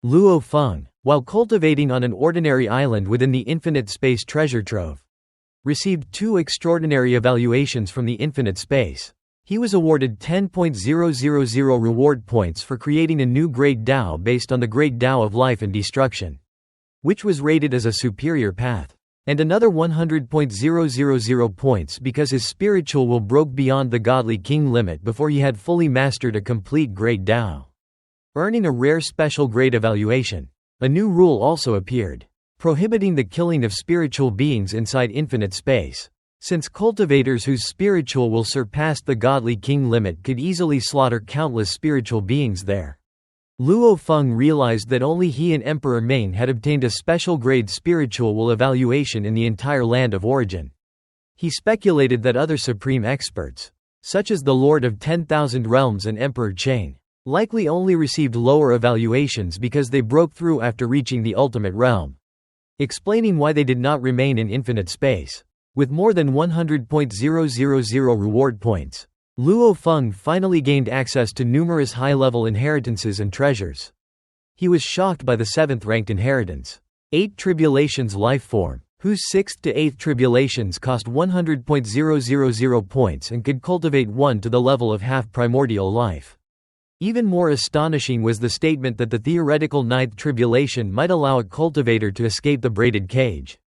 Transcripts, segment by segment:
Luo Feng, while cultivating on an ordinary island within the infinite space treasure trove, received 2 extraordinary evaluations from the infinite space. He was awarded 10.000 reward points for creating a new Great Tao based on the Great Tao of Life and Destruction, which was rated as a superior path, and another 100.000 points because his spiritual will broke beyond the godly king limit before he had fully mastered a complete Great Tao, earning a rare special grade evaluation. A new rule also appeared, prohibiting the killing of spiritual beings inside infinite space, since cultivators whose spiritual will surpassed the godly king limit could easily slaughter countless spiritual beings there. Luo Feng realized that only he and Emperor Ming had obtained a special grade spiritual will evaluation in the entire land of origin. He speculated that other supreme experts, such as the Lord of 10,000 Realms and Emperor Chang, likely only received lower evaluations because they broke through after reaching the ultimate realm, explaining why they did not remain in infinite space. With more than 100.000 reward points, Luo Feng finally gained access to numerous high-level inheritances and treasures. He was shocked by the 7th-ranked inheritance, 8 Tribulations life form, whose 6th to 8th tribulations cost 100.000 points and could cultivate 1 to the level of half primordial life. Even more astonishing was the statement that the theoretical 9th tribulation might allow a cultivator to escape the braided cage.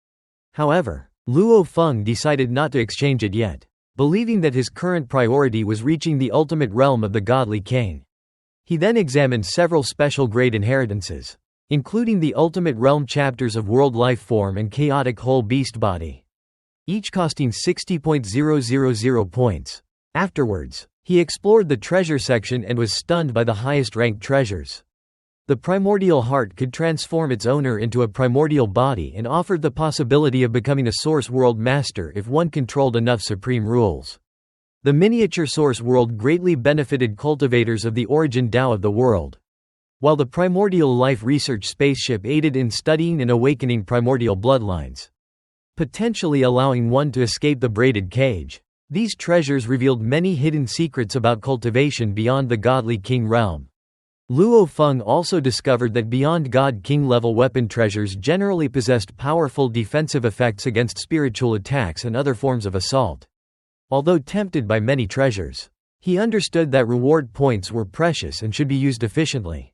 However, Luo Feng decided not to exchange it yet, believing that his current priority was reaching the ultimate realm of the godly king. He then examined several special grade inheritances, including the ultimate realm chapters of world life form and chaotic whole beast body, each costing 60.000 points. Afterwards, he explored the treasure section and was stunned by the highest ranked treasures. The primordial heart could transform its owner into a primordial body and offered the possibility of becoming a source world master if one controlled enough supreme rules. The miniature source world greatly benefited cultivators of the origin Tao of the world, while the primordial life research spaceship aided in studying and awakening primordial bloodlines, potentially allowing one to escape the braided cage. These treasures revealed many hidden secrets about cultivation beyond the godly king realm. Luo Feng also discovered that beyond God-King level weapon treasures generally possessed powerful defensive effects against spiritual attacks and other forms of assault. Although tempted by many treasures, he understood that reward points were precious and should be used efficiently.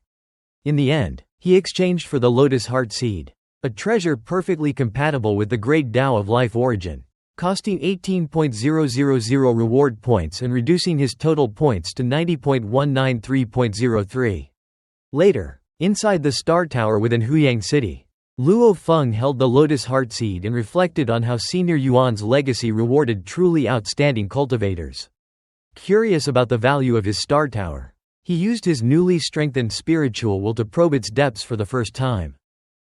In the end, he exchanged for the Lotus Heart Seed, a treasure perfectly compatible with the Great Tao of Life origin, costing 18.000 reward points and reducing his total points to 90.193.03. Later, inside the Star Tower within Huyang City, Luo Feng held the Lotus Heart Seed and reflected on how Senior Yuan's legacy rewarded truly outstanding cultivators. Curious about the value of his Star Tower, he used his newly strengthened spiritual will to probe its depths for the first time.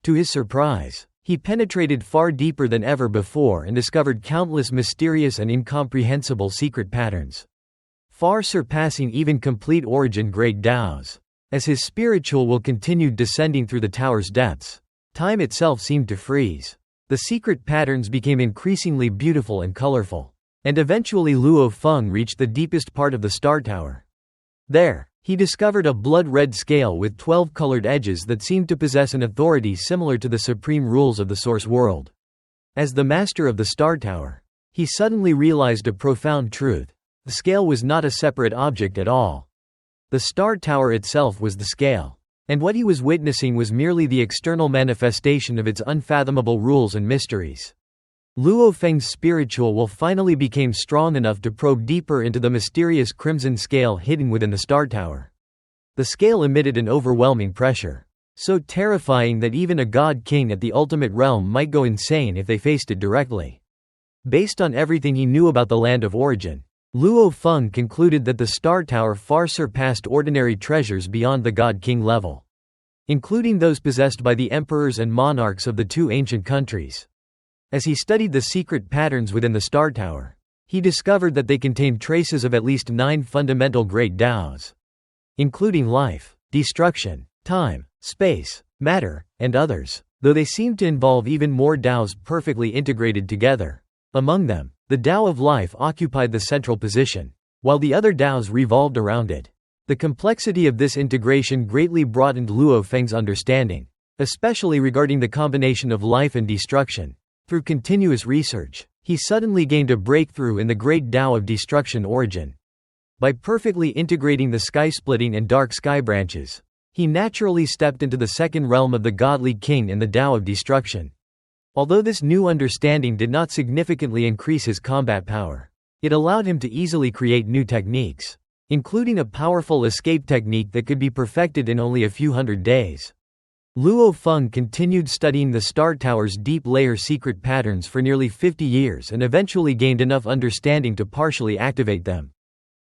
To his surprise, he penetrated far deeper than ever before and discovered countless mysterious and incomprehensible secret patterns, far surpassing even complete origin Great Taos. As his spiritual will continued descending through the tower's depths, time itself seemed to freeze. The secret patterns became increasingly beautiful and colorful, and eventually Luo Feng reached the deepest part of the Star Tower. There, he discovered a blood-red scale with 12 colored edges that seemed to possess an authority similar to the supreme rules of the Source World. As the master of the Star Tower, he suddenly realized a profound truth. The scale was not a separate object at all. The Star Tower itself was the scale, and what he was witnessing was merely the external manifestation of its unfathomable rules and mysteries. Luo Feng's spiritual will finally became strong enough to probe deeper into the mysterious crimson scale hidden within the Star Tower. The scale emitted an overwhelming pressure, so terrifying that even a god king at the ultimate realm might go insane if they faced it directly. Based on everything he knew about the land of origin, Luo Feng concluded that the Star Tower far surpassed ordinary treasures beyond the god-king level, including those possessed by the emperors and monarchs of the 2 ancient countries. As he studied the secret patterns within the Star Tower, he discovered that they contained traces of at least 9 fundamental Great Taos, including life, destruction, time, space, matter, and others, though they seemed to involve even more Taos perfectly integrated together. Among them, the Tao of Life occupied the central position, while the other Taos revolved around it. The complexity of this integration greatly broadened Luo Feng's understanding, especially regarding the combination of life and destruction. Through continuous research, he suddenly gained a breakthrough in the great Tao of destruction origin. By perfectly integrating the sky-splitting and dark sky branches, he naturally stepped into the second realm of the godly king in the Tao of destruction. Although this new understanding did not significantly increase his combat power, it allowed him to easily create new techniques, including a powerful escape technique that could be perfected in only a few hundred days. Luo Feng continued studying the Star Tower's deep layer secret patterns for nearly 50 years and eventually gained enough understanding to partially activate them.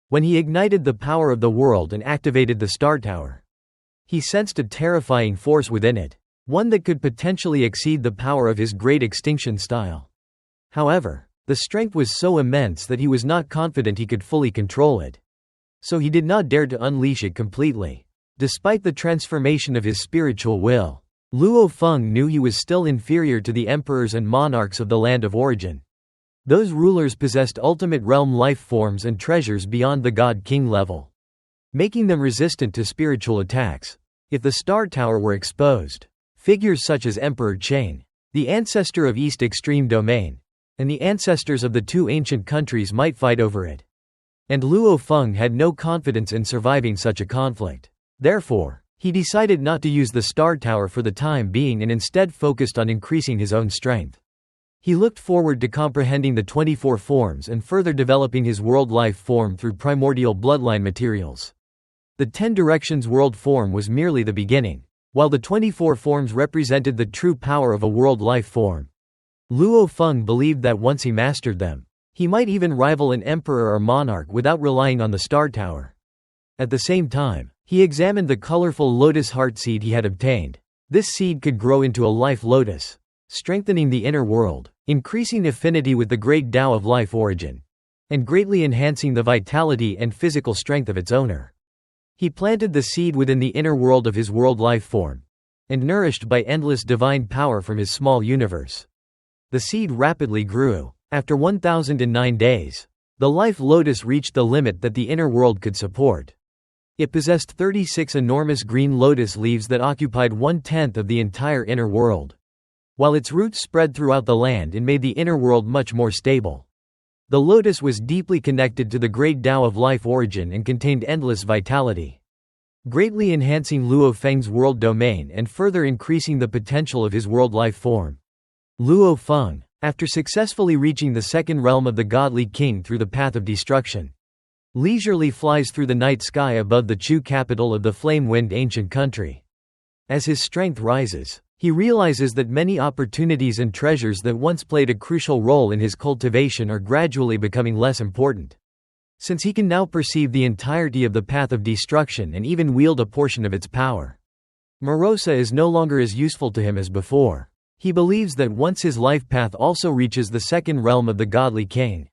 When he ignited the power of the world and activated the Star Tower, he sensed a terrifying force within it, one that could potentially exceed the power of his great extinction style. However, the strength was so immense that he was not confident he could fully control it. So he did not dare to unleash it completely. Despite the transformation of his spiritual will, Luo Feng knew he was still inferior to the emperors and monarchs of the land of origin. Those rulers possessed ultimate realm life forms and treasures beyond the god-king level, making them resistant to spiritual attacks. If the Star Tower were exposed, figures such as Emperor Chain, the ancestor of East Extreme Domain, and the ancestors of the two ancient countries might fight over it. And Luo Feng had no confidence in surviving such a conflict. Therefore, he decided not to use the Star Tower for the time being and instead focused on increasing his own strength. He looked forward to comprehending the 24 forms and further developing his world life form through primordial bloodline materials. The 10 directions world form was merely the beginning, while the 24 forms represented the true power of a world life form. Luo Feng believed that once he mastered them, he might even rival an emperor or monarch without relying on the Star Tower. At the same time, he examined the colorful lotus heart seed he had obtained. This seed could grow into a life lotus, strengthening the inner world, increasing affinity with the great Tao of life origin, and greatly enhancing the vitality and physical strength of its owner. He planted the seed within the inner world of his world life form, and nourished by endless divine power from his small universe, the seed rapidly grew. After 1009 days, the life lotus reached the limit that the inner world could support. It possessed 36 enormous green lotus leaves that occupied 1/10 of the entire inner world, while its roots spread throughout the land and made the inner world much more stable. The lotus was deeply connected to the great Tao of life origin and contained endless vitality, greatly enhancing Luo Feng's world domain and further increasing the potential of his world life form. Luo Feng, after successfully reaching the second realm of the godly king through the path of destruction, leisurely flies through the night sky above the Chu capital of the flame-wind ancient country. As his strength rises, he realizes that many opportunities and treasures that once played a crucial role in his cultivation are gradually becoming less important. Since he can now perceive the entirety of the path of destruction and even wield a portion of its power, Morosa is no longer as useful to him as before. He believes that once his life path also reaches the second realm of the godly king,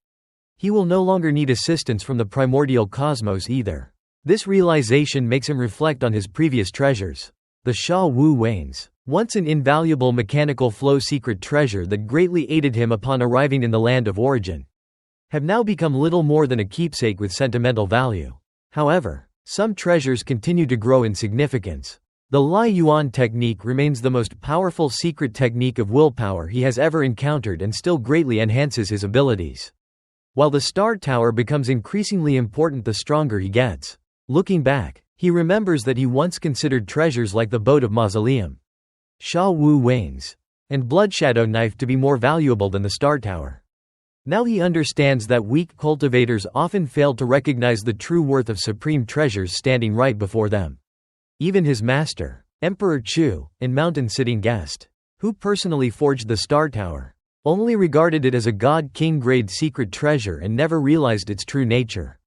he will no longer need assistance from the primordial cosmos either. This realization makes him reflect on his previous treasures. The Sha Wu Wains, once an invaluable mechanical flow secret treasure that greatly aided him upon arriving in the land of origin, have now become little more than a keepsake with sentimental value. However, some treasures continue to grow in significance. The Lai Yuan technique remains the most powerful secret technique of willpower he has ever encountered and still greatly enhances his abilities. While the Star Tower becomes increasingly important the stronger he gets. Looking back, he remembers that he once considered treasures like the Boat of Mausoleum, Sha Wu Wains, and Bloodshadow Knife to be more valuable than the Star Tower. Now he understands that weak cultivators often fail to recognize the true worth of supreme treasures standing right before them. Even his master, Emperor Chu, and mountain-sitting guest, who personally forged the Star Tower, only regarded it as a god-king grade secret treasure and never realized its true nature.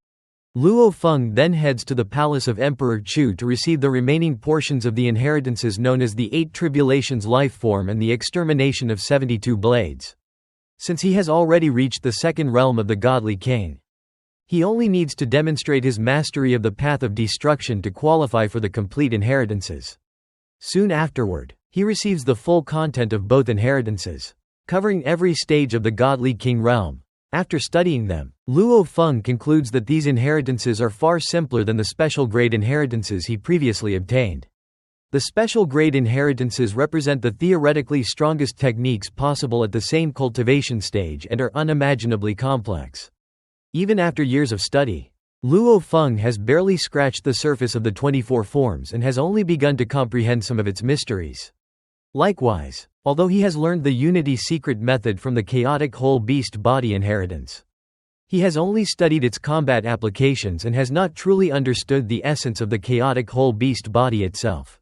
Luo Feng then heads to the palace of Emperor Chu to receive the remaining portions of the inheritances known as the 8 Tribulations life form and the extermination of 72 blades. Since he has already reached the second realm of the godly king, he only needs to demonstrate his mastery of the path of destruction to qualify for the complete inheritances. Soon afterward, he receives the full content of both inheritances, covering every stage of the godly king realm. After studying them, Luo Feng concludes that these inheritances are far simpler than the special grade inheritances he previously obtained. The special grade inheritances represent the theoretically strongest techniques possible at the same cultivation stage and are unimaginably complex. Even after years of study, Luo Feng has barely scratched the surface of the 24 forms and has only begun to comprehend some of its mysteries. Likewise, although he has learned the unity secret method from the chaotic whole beast body inheritance, he has only studied its combat applications and has not truly understood the essence of the chaotic whole beast body itself.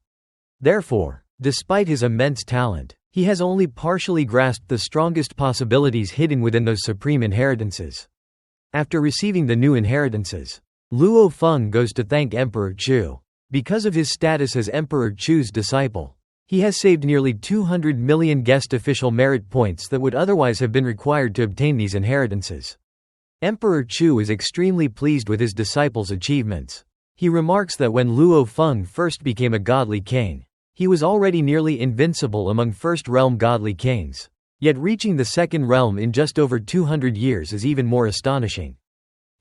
Therefore, despite his immense talent, he has only partially grasped the strongest possibilities hidden within those supreme inheritances. After receiving the new inheritances, Luo Feng goes to thank Emperor Chu. Because of his status as Emperor Chu's disciple, he has saved nearly 200 million guest official merit points that would otherwise have been required to obtain these inheritances. Emperor Chu is extremely pleased with his disciple's achievements. He remarks that when Luo Feng first became a godly king, he was already nearly invincible among first realm godly kings. Yet reaching the second realm in just over 200 years is even more astonishing.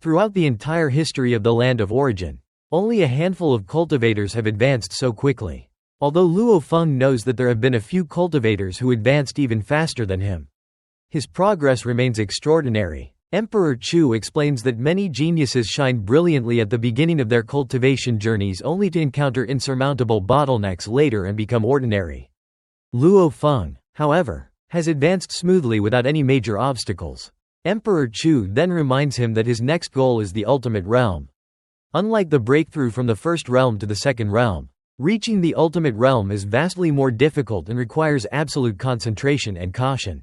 Throughout the entire history of the land of origin, only a handful of cultivators have advanced so quickly. Although Luo Feng knows that there have been a few cultivators who advanced even faster than him, his progress remains extraordinary. Emperor Chu explains that many geniuses shine brilliantly at the beginning of their cultivation journeys only to encounter insurmountable bottlenecks later and become ordinary. Luo Feng, however, has advanced smoothly without any major obstacles. Emperor Chu then reminds him that his next goal is the ultimate realm. Unlike the breakthrough from the first realm to the second realm, reaching the ultimate realm is vastly more difficult and requires absolute concentration and caution.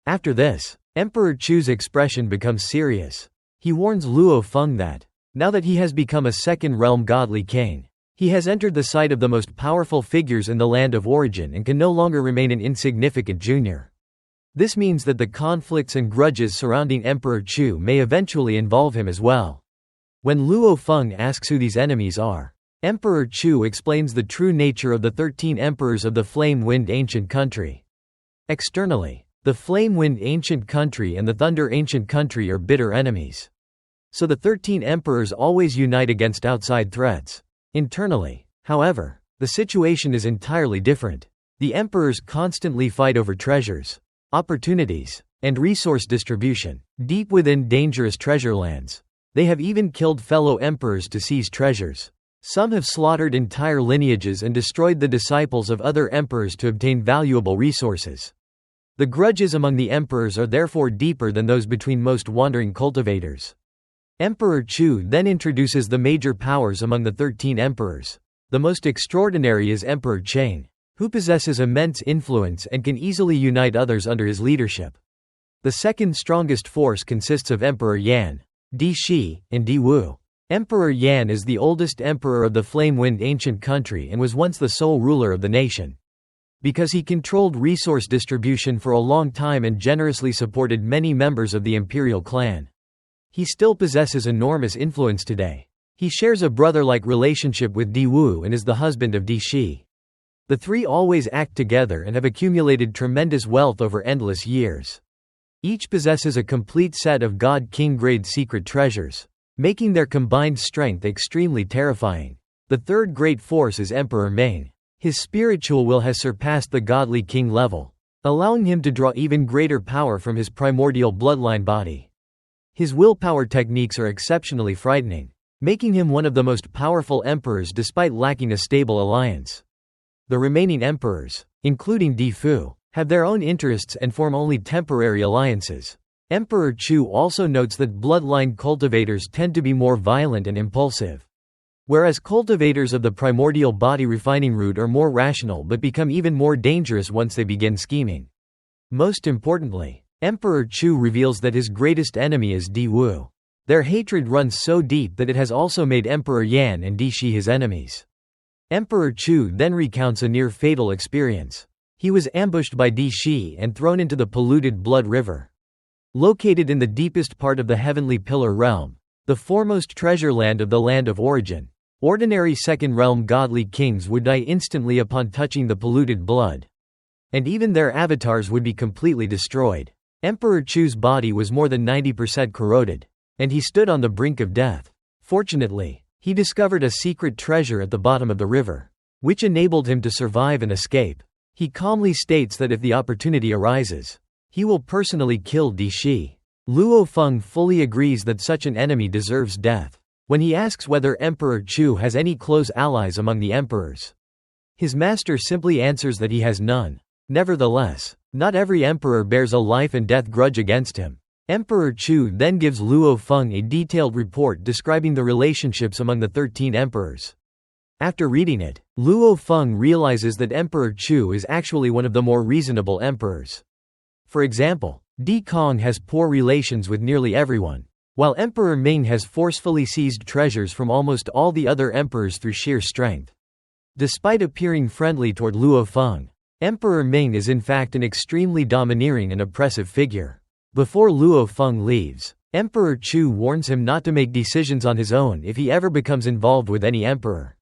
After this, Emperor Chu's expression becomes serious. He warns Luo Feng that, now that he has become a second realm godly king, he has entered the sight of the most powerful figures in the land of origin and can no longer remain an insignificant junior. This means that the conflicts and grudges surrounding Emperor Chu may eventually involve him as well. When Luo Feng asks who these enemies are, Emperor Chu explains the true nature of the 13 emperors of the Flame-Wind Ancient Country. Externally, the Flame-Wind Ancient Country and the Thunder Ancient Country are bitter enemies. So the 13 emperors always unite against outside threats. Internally, however, the situation is entirely different. The emperors constantly fight over treasures, opportunities, and resource distribution. Deep within dangerous treasure lands, they have even killed fellow emperors to seize treasures. Some have slaughtered entire lineages and destroyed the disciples of other emperors to obtain valuable resources. The grudges among the emperors are therefore deeper than those between most wandering cultivators. Emperor Chu then introduces the major powers among the 13 emperors. The most extraordinary is Emperor Cheng, who possesses immense influence and can easily unite others under his leadership. The second strongest force consists of Emperor Yan, Di Shi, and Di Wu. Emperor Yan is the oldest emperor of the Flame-Wind Ancient Country and was once the sole ruler of the nation. Because he controlled resource distribution for a long time and generously supported many members of the imperial clan, he still possesses enormous influence today. He shares a brother-like relationship with Di Wu and is the husband of Di Shi. The three always act together and have accumulated tremendous wealth over endless years. Each possesses a complete set of God-King grade secret treasures, making their combined strength extremely terrifying. The third great force is Emperor Meng. His spiritual will has surpassed the godly king level, allowing him to draw even greater power from his primordial bloodline body. His willpower techniques are exceptionally frightening, making him one of the most powerful emperors despite lacking a stable alliance. The remaining emperors, including Di Fu, have their own interests and form only temporary alliances. Emperor Chu also notes that bloodline cultivators tend to be more violent and impulsive, whereas cultivators of the primordial body refining route are more rational but become even more dangerous once they begin scheming. Most importantly, Emperor Chu reveals that his greatest enemy is Di Wu. Their hatred runs so deep that it has also made Emperor Yan and Di Shi his enemies. Emperor Chu then recounts a near-fatal experience. He was ambushed by Di Shi and thrown into the polluted Blood River. Located in the deepest part of the Heavenly Pillar realm, the foremost treasure land of the land of origin, ordinary second-realm godly kings would die instantly upon touching the polluted blood, and even their avatars would be completely destroyed. Emperor Chu's body was more than 90% corroded, and he stood on the brink of death. Fortunately, he discovered a secret treasure at the bottom of the river, which enabled him to survive and escape. He calmly states that if the opportunity arises, he will personally kill Di Shi. Luo Feng fully agrees that such an enemy deserves death. When he asks whether Emperor Chu has any close allies among the emperors, his master simply answers that he has none. Nevertheless, not every emperor bears a life and death grudge against him. Emperor Chu then gives Luo Feng a detailed report describing the relationships among the 13 emperors. After reading it, Luo Feng realizes that Emperor Chu is actually one of the more reasonable emperors. For example, Di Kong has poor relations with nearly everyone, while Emperor Ming has forcefully seized treasures from almost all the other emperors through sheer strength. Despite appearing friendly toward Luo Feng, Emperor Ming is in fact an extremely domineering and oppressive figure. Before Luo Feng leaves, Emperor Chu warns him not to make decisions on his own if he ever becomes involved with any emperor.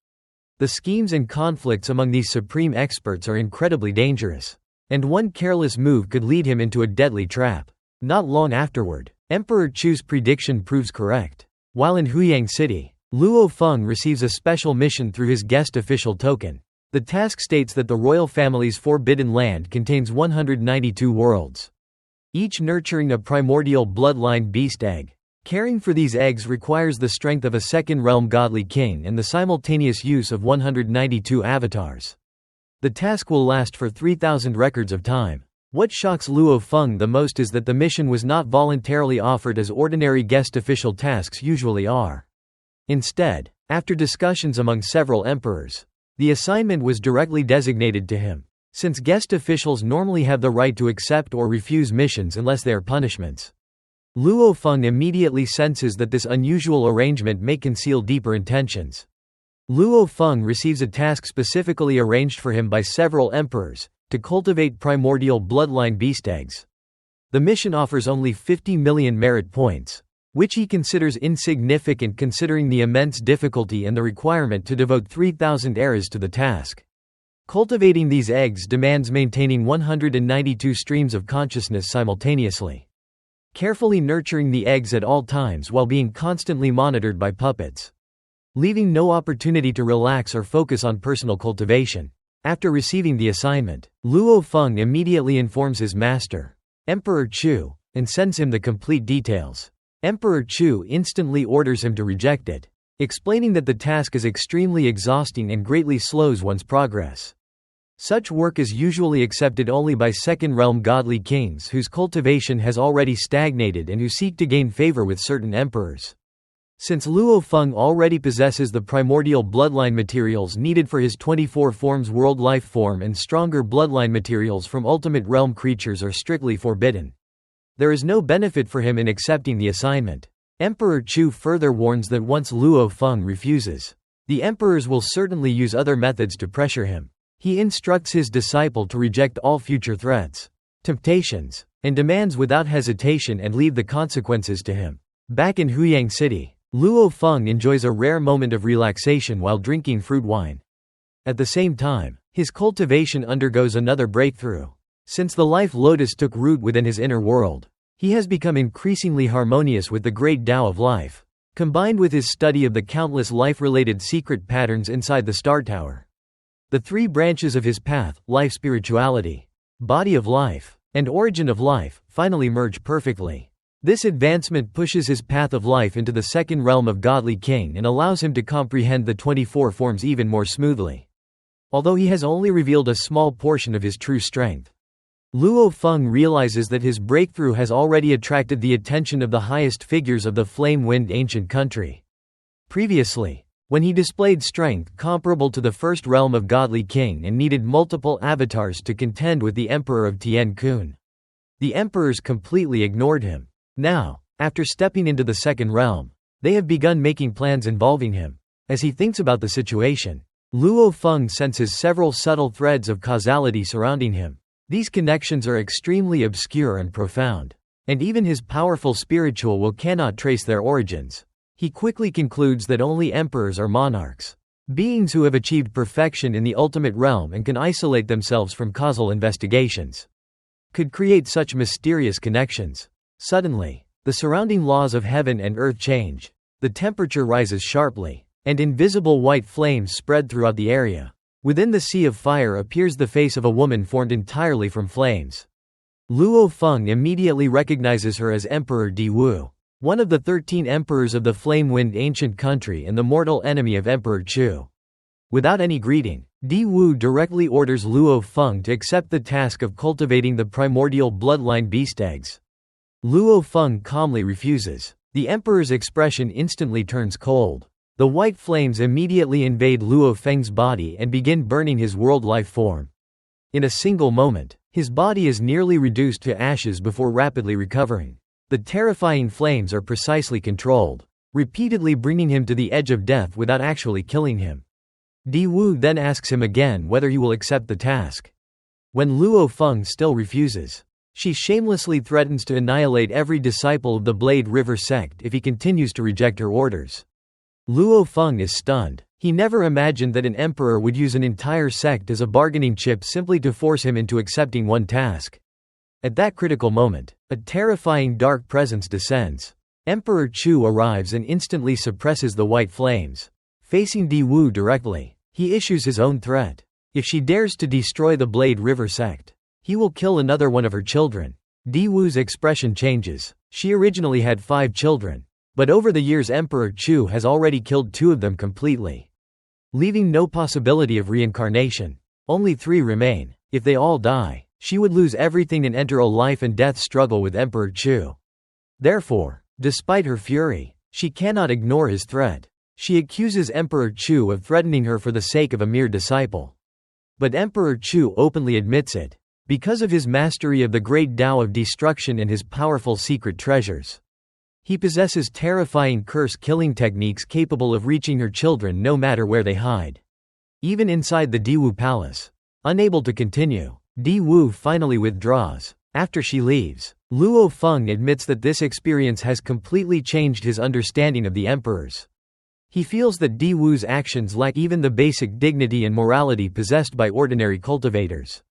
The schemes and conflicts among these supreme experts are incredibly dangerous, and one careless move could lead him into a deadly trap. Not long afterward, Emperor Chu's prediction proves correct. While in Huyang City, Luo Feng receives a special mission through his guest official token. The task states that the royal family's forbidden land contains 192 worlds, each nurturing a primordial bloodline beast egg. Caring for these eggs requires the strength of a second-realm godly king and the simultaneous use of 192 avatars. The task will last for 3,000 records of time. What shocks Luo Feng the most is that the mission was not voluntarily offered as ordinary guest official tasks usually are. Instead, after discussions among several emperors, the assignment was directly designated to him. Since guest officials normally have the right to accept or refuse missions unless they are punishments, Luo Feng immediately senses that this unusual arrangement may conceal deeper intentions. Luo Feng receives a task specifically arranged for him by several emperors, to cultivate primordial bloodline beast eggs. The mission offers only 50 million merit points, which he considers insignificant considering the immense difficulty and the requirement to devote 3,000 eras to the task. Cultivating these eggs demands maintaining 192 streams of consciousness simultaneously, carefully nurturing the eggs at all times while being constantly monitored by puppets, leaving no opportunity to relax or focus on personal cultivation. After receiving the assignment, Luo Feng immediately informs his master, Emperor Chu, and sends him the complete details. Emperor Chu instantly orders him to reject it, explaining that the task is extremely exhausting and greatly slows one's progress. Such work is usually accepted only by second-realm godly kings whose cultivation has already stagnated and who seek to gain favor with certain emperors. Since Luo Feng already possesses the primordial bloodline materials needed for his 24 forms world life form and stronger bloodline materials from ultimate realm creatures are strictly forbidden, there is no benefit for him in accepting the assignment. Emperor Chu further warns that once Luo Feng refuses, the emperors will certainly use other methods to pressure him. He instructs his disciple to reject all future threats, temptations, and demands without hesitation and leave the consequences to him. Back in Huyang City, Luo Feng enjoys a rare moment of relaxation while drinking fruit wine. At the same time, his cultivation undergoes another breakthrough. Since the life lotus took root within his inner world, he has become increasingly harmonious with the great Tao of life, combined with his study of the countless life-related secret patterns inside the Star Tower. The three branches of his path, life spirituality, body of life, and origin of life, finally merge perfectly. This advancement pushes his path of life into the second realm of godly king and allows him to comprehend the 24 forms even more smoothly. Although he has only revealed a small portion of his true strength, Luo Feng realizes that his breakthrough has already attracted the attention of the highest figures of the flame-wind ancient country. Previously, when he displayed strength comparable to the first realm of godly king and needed multiple avatars to contend with the emperor of Tian Kun, the emperors completely ignored him. Now, after stepping into the second realm, they have begun making plans involving him. As he thinks about the situation, Luo Feng senses several subtle threads of causality surrounding him. These connections are extremely obscure and profound, and even his powerful spiritual will cannot trace their origins. He quickly concludes that only emperors are monarchs, beings who have achieved perfection in the ultimate realm and can isolate themselves from causal investigations. could create such mysterious connections? Suddenly, the surrounding laws of heaven and earth change. The temperature rises sharply, and invisible white flames spread throughout the area. Within the sea of fire appears the face of a woman formed entirely from flames. Luo Feng immediately recognizes her as Emperor Di Wu, one of the 13 emperors of the flame-wind ancient country and the mortal enemy of Emperor Chu. Without any greeting, Di Wu directly orders Luo Feng to accept the task of cultivating the primordial bloodline beast eggs. Luo Feng calmly refuses. The emperor's expression instantly turns cold. The white flames immediately invade Luo Feng's body and begin burning his world life form. In a single moment, his body is nearly reduced to ashes before rapidly recovering. The terrifying flames are precisely controlled, repeatedly bringing him to the edge of death without actually killing him. Di Wu then asks him again whether he will accept the task. When Luo Feng still refuses, she shamelessly threatens to annihilate every disciple of the Blade River sect if he continues to reject her orders. Luo Feng is stunned. He never imagined that an emperor would use an entire sect as a bargaining chip simply to force him into accepting one task. At that critical moment, a terrifying dark presence descends. Emperor Chu arrives and instantly suppresses the white flames. Facing Di Wu directly, he issues his own threat. If she dares to destroy the Blade River sect, he will kill another one of her children. Di Wu's expression changes. She originally had 5 children, but over the years Emperor Chu has already killed 2 of them completely, leaving no possibility of reincarnation. Only 3 remain. If they all die, she would lose everything and enter a life and death struggle with Emperor Chu. Therefore, despite her fury, she cannot ignore his threat. She accuses Emperor Chu of threatening her for the sake of a mere disciple. But Emperor Chu openly admits it, because of his mastery of the great Tao of destruction and his powerful secret treasures. He possesses terrifying curse-killing techniques capable of reaching her children no matter where they hide. Even inside the Di Wu palace. Unable to continue, Di Wu finally withdraws. After she leaves, Luo Feng admits that this experience has completely changed his understanding of the emperors. He feels that Di Wu's actions lack even the basic dignity and morality possessed by ordinary cultivators.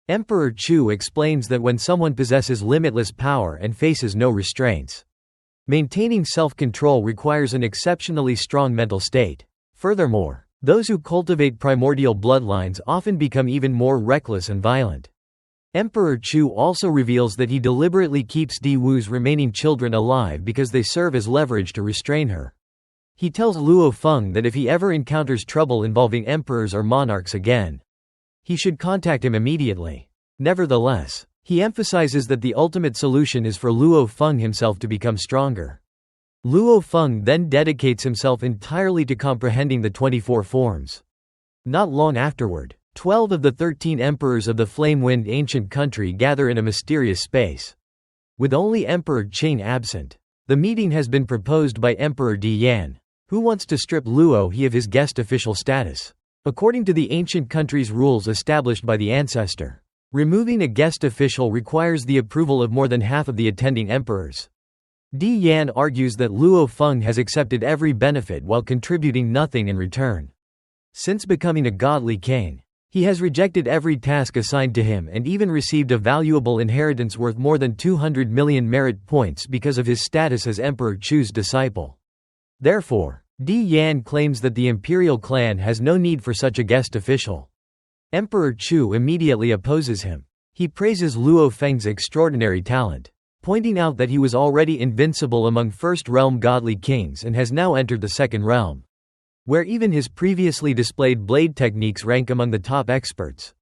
Emperor Chu explains that when someone possesses limitless power and faces no restraints, maintaining self-control requires an exceptionally strong mental state. Furthermore, those who cultivate primordial bloodlines often become even more reckless and violent. Emperor Chu also reveals that he deliberately keeps Di Wu's remaining children alive because they serve as leverage to restrain her. He tells Luo Feng that if he ever encounters trouble involving emperors or monarchs again, he should contact him immediately. Nevertheless, he emphasizes that the ultimate solution is for Luo Feng himself to become stronger. Luo Feng then dedicates himself entirely to comprehending the 24 forms. Not long afterward, 12 of the 13 emperors of the flame-wind ancient country gather in a mysterious space. With only Emperor Qing absent, the meeting has been proposed by Emperor Di Yan, who wants to strip Luo He of his guest official status. According to the ancient country's rules established by the ancestor, removing a guest official requires the approval of more than half of the attending emperors. Di Yan argues that Luo Feng has accepted every benefit while contributing nothing in return. Since becoming a godly king, he has rejected every task assigned to him and even received a valuable inheritance worth more than 200 million merit points because of his status as Emperor Chu's disciple. Therefore, Di Yan claims that the imperial clan has no need for such a guest official. Emperor Chu immediately opposes him. He praises Luo Feng's extraordinary talent, pointing out that he was already invincible among first-realm godly kings and has now entered the second realm, where even his previously displayed blade techniques rank among the top experts.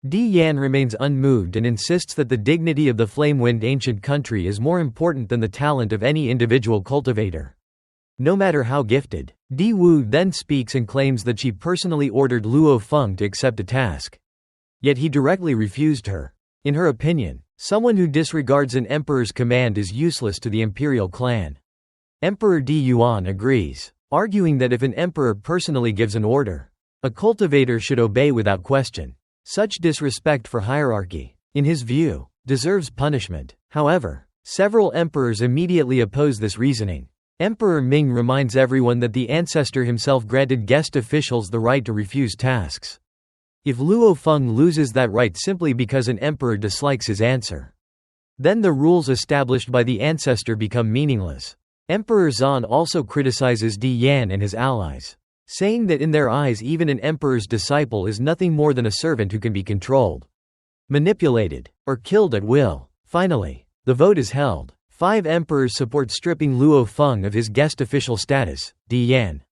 Di Yan remains unmoved and insists that the dignity of the flame-wind ancient country is more important than the talent of any individual cultivator. No matter how gifted, Di Wu then speaks and claims that she personally ordered Luo Feng to accept a task. Yet he directly refused her. In her opinion, someone who disregards an emperor's command is useless to the imperial clan. Emperor Di Yuan agrees, arguing that if an emperor personally gives an order, a cultivator should obey without question. Such disrespect for hierarchy, in his view, deserves punishment. However, several emperors immediately oppose this reasoning. Emperor Ming reminds everyone that the ancestor himself granted guest officials the right to refuse tasks. if Luo Feng loses that right simply because an emperor dislikes his answer, then the rules established by the ancestor become meaningless. Emperor Zan also criticizes Di Yan and his allies, saying that in their eyes even an emperor's disciple is nothing more than a servant who can be controlled, manipulated, or killed at will. Finally, the vote is held. 5 emperors support stripping Luo Feng of his guest official status: Di Yan,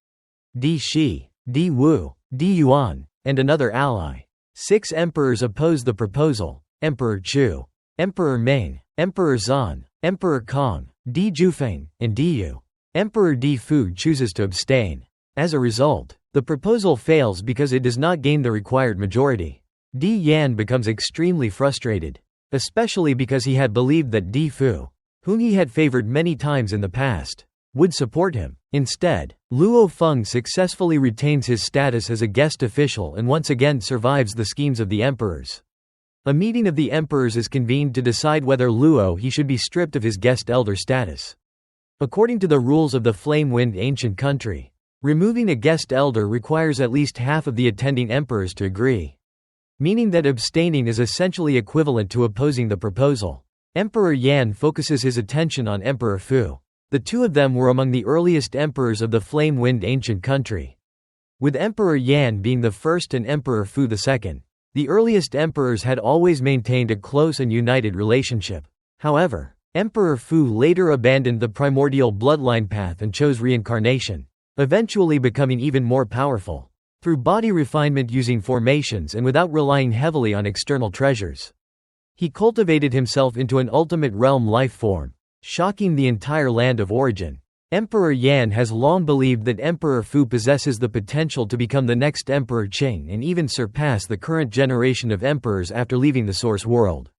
Di Shi, Di Wu, Di Yuan, and another ally. 6 emperors oppose the proposal: Emperor Chu, Emperor Ming, Emperor Zan, Emperor Kong, Di Jufeng, and Di Yu. Emperor Di Fu chooses to abstain. As a result, the proposal fails because it does not gain the required majority. Di Yan becomes extremely frustrated, especially because he had believed that Di Fu, whom he had favored many times in the past, would support him. Instead, Luo Feng successfully retains his status as a guest official and once again survives the schemes of the emperors. A meeting of the emperors is convened to decide whether Luo he should be stripped of his guest elder status. According to the rules of the Flame-Wind ancient country, removing a guest elder requires at least half of the attending emperors to agree, meaning that abstaining is essentially equivalent to opposing the proposal. Emperor Yan focuses his attention on Emperor Fu. The two of them were among the earliest emperors of the Flame-Wind ancient country, with Emperor Yan being the first and Emperor Fu the second. The earliest emperors had always maintained a close and united relationship. However, Emperor Fu later abandoned the primordial bloodline path and chose reincarnation, eventually becoming even more powerful through body refinement using formations and without relying heavily on external treasures. He cultivated himself into an ultimate realm life form, shocking the entire land of origin. Emperor Yan has long believed that Emperor Fu possesses the potential to become the next Emperor Qing and even surpass the current generation of emperors after leaving the source world.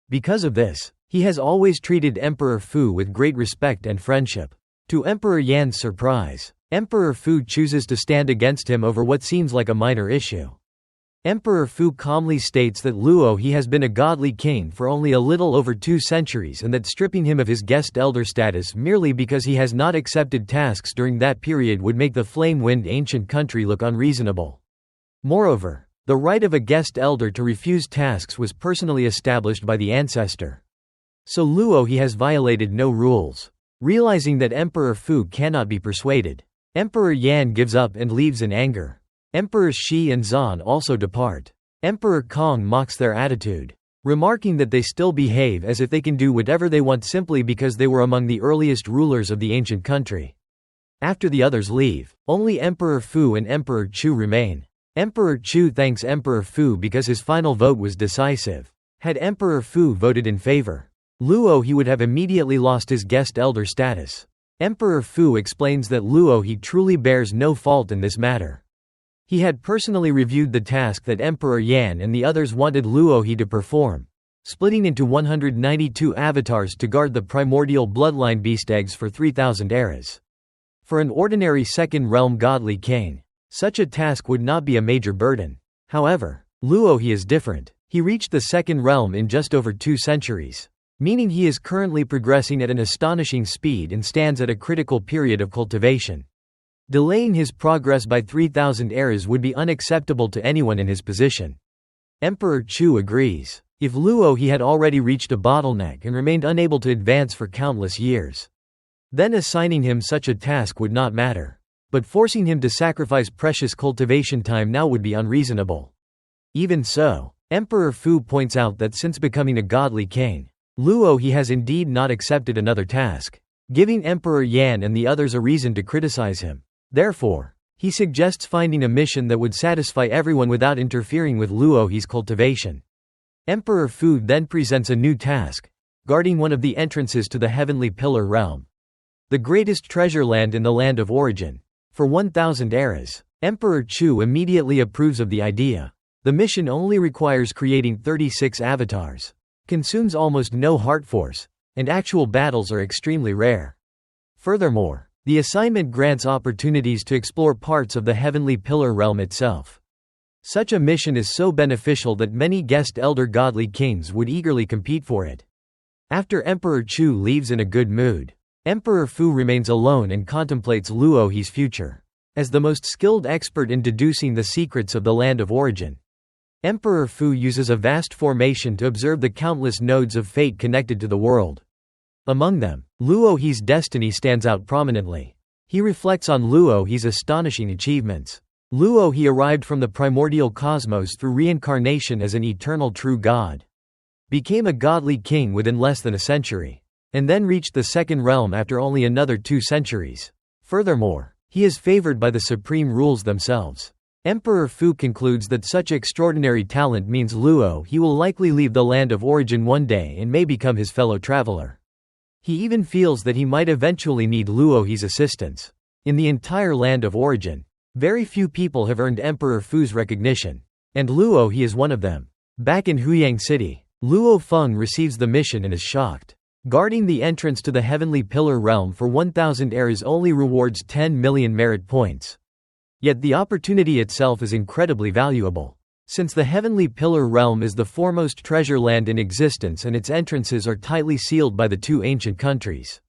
Because of this, he has always treated Emperor Fu with great respect and friendship. To Emperor Yan's surprise, Emperor Fu chooses to stand against him over what seems like a minor issue. Emperor Fu calmly states that Luo he has been a godly king for only a little over 2 centuries and that stripping him of his guest elder status merely because he has not accepted tasks during that period would make the Flame-Wind ancient country look unreasonable. Moreover, the right of a guest elder to refuse tasks was personally established by the ancestor. So Luo he has violated no rules. Realizing that Emperor Fu cannot be persuaded, Emperor Yan gives up and leaves in anger. Emperors Shi and Zan also depart. Emperor Kong mocks their attitude, remarking that they still behave as if they can do whatever they want simply because they were among the earliest rulers of the ancient country. After the others leave, only Emperor Fu and Emperor Chu remain. Emperor Chu thanks Emperor Fu because his final vote was decisive. Had Emperor Fu voted in favor, Luo he would have immediately lost his guest elder status. Emperor Fu explains that Luo he truly bears no fault in this matter. He had personally reviewed the task that Emperor Yan and the others wanted Luo he to perform, splitting into 192 avatars to guard the primordial bloodline beast eggs for 3,000 eras. For an ordinary second realm godly king, such a task would not be a major burden. However, Luo he is different. He reached the second realm in just over 2 centuries, meaning he is currently progressing at an astonishing speed and stands at a critical period of cultivation. Delaying his progress by 3,000 eras would be unacceptable to anyone in his position. Emperor Chu agrees. If Luo he had already reached a bottleneck and remained unable to advance for countless years, then assigning him such a task would not matter. But forcing him to sacrifice precious cultivation time now would be unreasonable. Even so, Emperor Fu points out that since becoming a godly king, Luo he has indeed not accepted another task, giving Emperor Yan and the others a reason to criticize him. Therefore, he suggests finding a mission that would satisfy everyone without interfering with Luo he's cultivation. Emperor Fu then presents a new task, guarding one of the entrances to the Heavenly Pillar realm, the greatest treasure land in the land of origin, for 1,000 eras. Emperor Chu immediately approves of the idea. The mission only requires creating 36 avatars, consumes almost no heart force, and actual battles are extremely rare. Furthermore, the assignment grants opportunities to explore parts of the Heavenly Pillar realm itself. Such a mission is so beneficial that many guest elder godly kings would eagerly compete for it. After Emperor Chu leaves in a good mood, Emperor Fu remains alone and contemplates Luo he's future. As the most skilled expert in deducing the secrets of the land of origin, Emperor Fu uses a vast formation to observe the countless nodes of fate connected to the world. Among them, Luo He's destiny stands out prominently. He reflects on Luo He's astonishing achievements. Luo He arrived from the primordial cosmos through reincarnation as an eternal true god. Became a godly king within less than a century. And then reached the second realm after only another 2 centuries. Furthermore, he is favored by the supreme rules themselves. Emperor Fu concludes that such extraordinary talent means Luo He will likely leave the land of origin one day and may become his fellow traveler. He even feels that he might eventually need Luo He's assistance. In the entire land of origin, very few people have earned Emperor Fu's recognition. And Luo He is one of them. Back in Huyang City, Luo Feng receives the mission and is shocked. Guarding the entrance to the Heavenly Pillar realm for 1,000 eras only rewards 10 million merit points. Yet the opportunity itself is incredibly valuable. Since the Heavenly Pillar realm is the foremost treasure land in existence and its entrances are tightly sealed by the 2 ancient countries.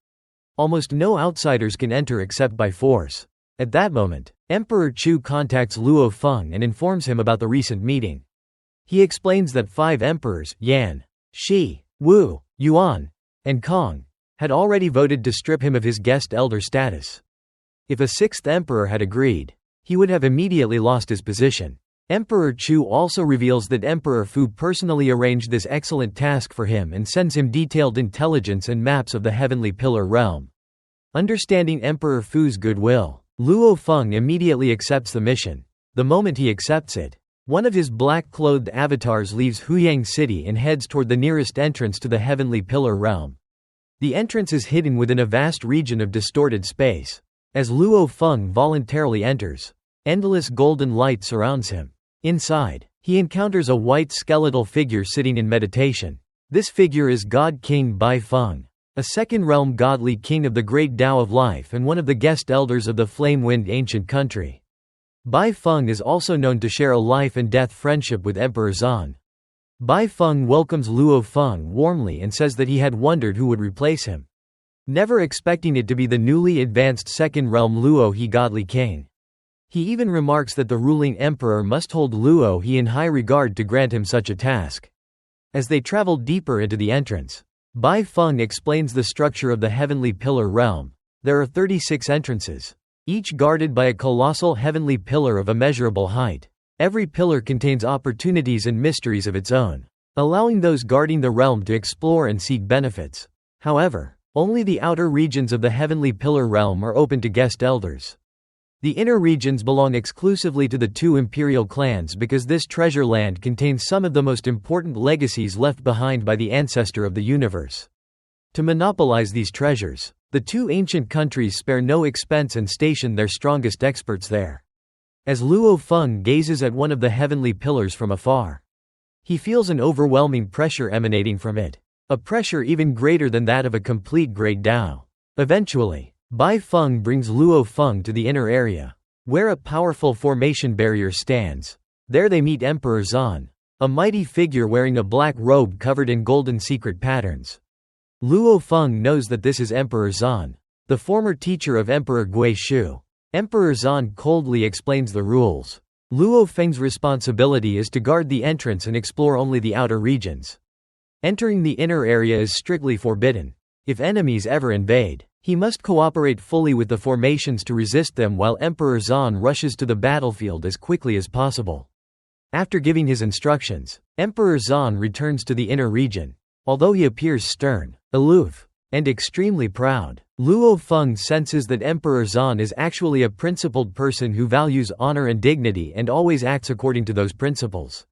Almost no outsiders can enter except by force. At that moment, Emperor Chu contacts Luo Feng and informs him about the recent meeting. He explains that 5 emperors, Yan, Shi, Wu, Yuan, and Kong, had already voted to strip him of his guest elder status. If a 6th emperor had agreed, he would have immediately lost his position. Emperor Chu also reveals that Emperor Fu personally arranged this excellent task for him and sends him detailed intelligence and maps of the Heavenly Pillar realm. Understanding Emperor Fu's goodwill, Luo Feng immediately accepts the mission. The moment he accepts it, one of his black-clothed avatars leaves Huyang City and heads toward the nearest entrance to the Heavenly Pillar realm. The entrance is hidden within a vast region of distorted space. As Luo Feng voluntarily enters, endless golden light surrounds him. Inside, he encounters a white skeletal figure sitting in meditation. This figure is God King Bai Feng, a second-realm godly king of the great Tao of life and one of the guest elders of the Flame-Wind ancient country. Bai Feng is also known to share a life-and-death friendship with Emperor Zan. Bai Feng welcomes Luo Feng warmly and says that he had wondered who would replace him, never expecting it to be the newly advanced second-realm Luo He godly king. He even remarks that the ruling emperor must hold Luo He in high regard to grant him such a task. As they travel deeper into the entrance, Bai Feng explains the structure of the Heavenly Pillar realm. There are 36 entrances, each guarded by a colossal heavenly pillar of immeasurable height. Every pillar contains opportunities and mysteries of its own, allowing those guarding the realm to explore and seek benefits. However, only the outer regions of the Heavenly Pillar realm are open to guest elders. The inner regions belong exclusively to the 2 imperial clans because this treasure land contains some of the most important legacies left behind by the ancestor of the universe. To monopolize these treasures, the 2 ancient countries spare no expense and station their strongest experts there. As Luo Feng gazes at one of the heavenly pillars from afar, he feels an overwhelming pressure emanating from it, a pressure even greater than that of a complete great Tao. Eventually, Bai Feng brings Luo Feng to the inner area, where a powerful formation barrier stands. There they meet Emperor Zan, a mighty figure wearing a black robe covered in golden secret patterns. Luo Feng knows that this is Emperor Zan, the former teacher of Emperor Gui Shu. Emperor Zan coldly explains the rules. Luo Feng's responsibility is to guard the entrance and explore only the outer regions. Entering the inner area is strictly forbidden. If enemies ever invade, he must cooperate fully with the formations to resist them while Emperor Zan rushes to the battlefield as quickly as possible. After giving his instructions, Emperor Zan returns to the inner region. Although he appears stern, aloof, and extremely proud, Luo Feng senses that Emperor Zan is actually a principled person who values honor and dignity and always acts according to those principles.